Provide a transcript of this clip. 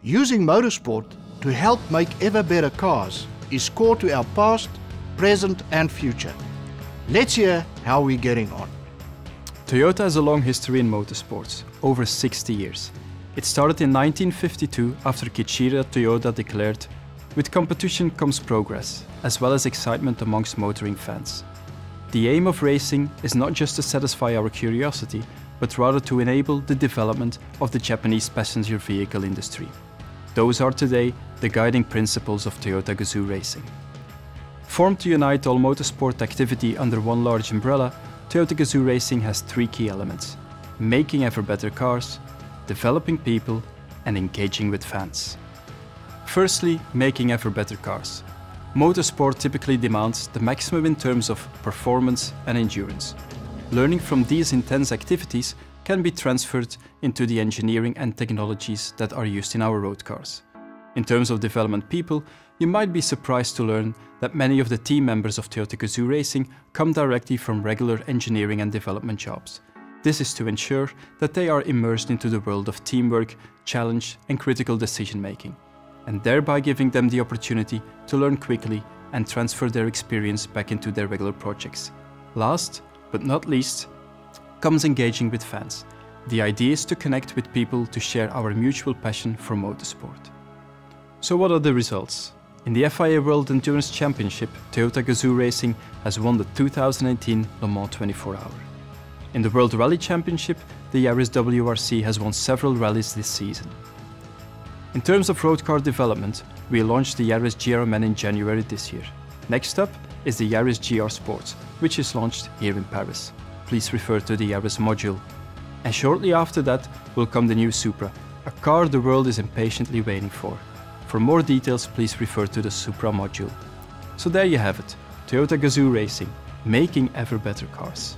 Using motorsport to help make ever better cars is core to our past, present and future. Let's hear how we're getting on. Toyota has a long history in motorsports, over 60 years. It started in 1952 after Kiichiro Toyoda declared, "With competition comes progress, as well as excitement amongst motoring fans." The aim of racing is not just to satisfy our curiosity, but rather to enable the development of the Japanese passenger vehicle industry. Those are today the guiding principles of Toyota Gazoo Racing. Formed to unite all motorsport activity under one large umbrella, Toyota Gazoo Racing has three key elements: making ever better cars, developing people, and engaging with fans. Firstly, making ever better cars. Motorsport typically demands the maximum in terms of performance and endurance. Learning from these intense activities can be transferred into the engineering and technologies that are used in our road cars. In terms of development people, you might be surprised to learn that many of the team members of Toyota Gazoo Racing come directly from regular engineering and development jobs. This is to ensure that they are immersed into the world of teamwork, challenge and critical decision making, and thereby giving them the opportunity to learn quickly and transfer their experience back into their regular projects. Last but not least comes engaging with fans. The idea is to connect with people to share our mutual passion for motorsport. So what are the results? In the FIA World Endurance Championship, Toyota Gazoo Racing has won the 2018 Le Mans 24-hour. In the World Rally Championship, the Yaris WRC has won several rallies this season. In terms of road car development, we launched the Yaris GRMN in January this year. Next up is the Yaris GR Sports, which is launched here in Paris. Please refer to the Yaris module. And shortly after that will come the new Supra, a car the world is impatiently waiting for. For more details, please refer to the Supra module. So there you have it, Toyota Gazoo Racing, making ever better cars.